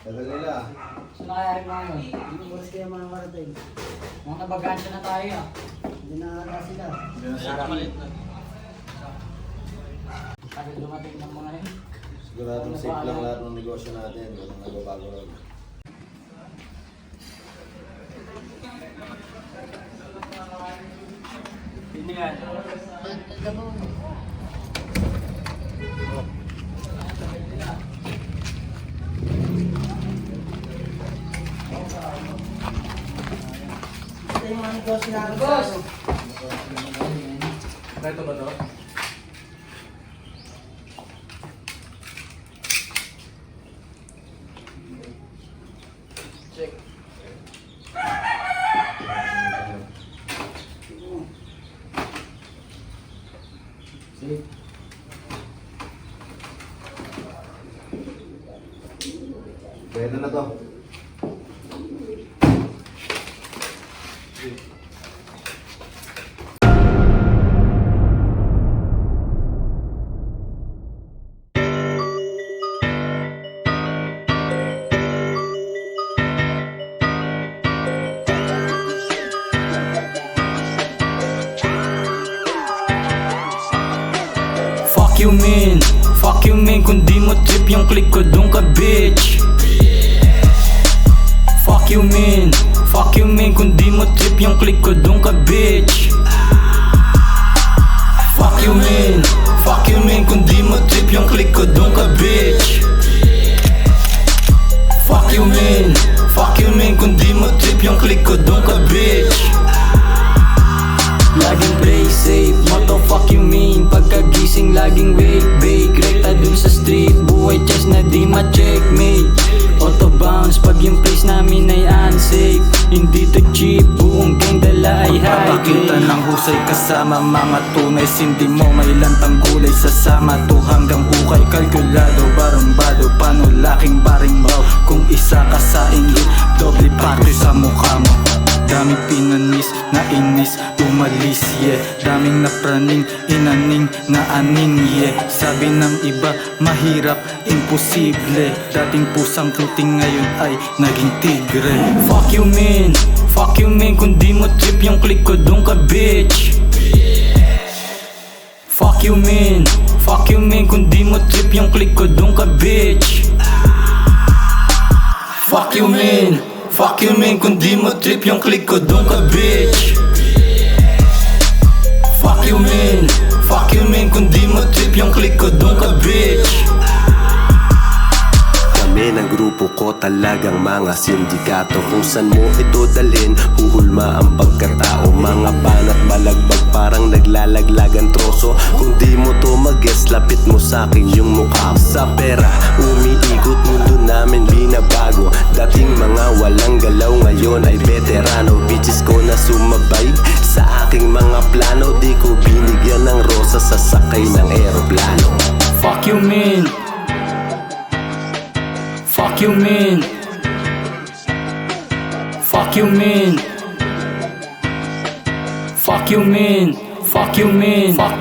Tagal nila. Saan kaya yung mga yun? Yung oras kaya mga karating. Mga nabagansya na tayo ah. Hindi na ata sila. Tagal dumating ng mga yun. Siguradong safe lang lahat ng negosyo natin. Walang nagbabago ron. Hindi yan. Ito yung mga negosyo natin. Boss! Ito ba to? Check. See? Pwede na to. Fuck you man, kung di mo trip yung click ko dun ka bitch. Fuck you man, kung di mo trip yung click ko dun ka bitch. Fuck you man, kung di mo trip yung click ko dun ka bitch. Fuck you man, kung di mo trip yung click ko dun ka bitch. Laging play safe, motherfuck you mean. Pagkagising laging wake, bake. Rekta dun sa street, buhay chest na di ma-checkmate. Auto bounce pag yung place namin ay unsafe. Hindi to cheap, buong gang dala ay high. Papakita ng husay kasama mga tunay. Sindi mo may lantang gulay sasama to hanggang hukay. Kalkulado, barumbado, paano laking baring baw. Kung isa ka sa inggit, doble pato sa mukha mo. Daming pinanis, nainis, umalis, yeah. Daming napraning, inaning, naaning, yeah. Sabi ng iba, mahirap, imposible. Dating pusang kuting ngayon ay naging tigre. Fuck you man, kung di mo trip yung click ko dun ka bitch. Fuck you man, kung di mo trip yung click ko dun ka bitch. Fuck you man, kung di mo trip yung click ko dun ka bitch. Fuck you man, kung di mo trip yung click ko dun ka bitch. Kami ng grupo ko talagang mga sindikato. Kung saan mo ito dalhin, huhulma ang pagkatao. Mga banat balagbag parang naglalaglagan troso. Kung di mo to mag-guess, lapit mo sa'kin yung mukha. Sa pera, umiikot mundo namin binabago. Dating mga walang galaw, ngayon ay veterano. Bitches ko na sumabay sa aking mga plano. Di ko binigyan ng rosa sa sakay ng eroplano. Fuck you man, fuck you man, fuck you man, fuck you man, fuck you man, fuck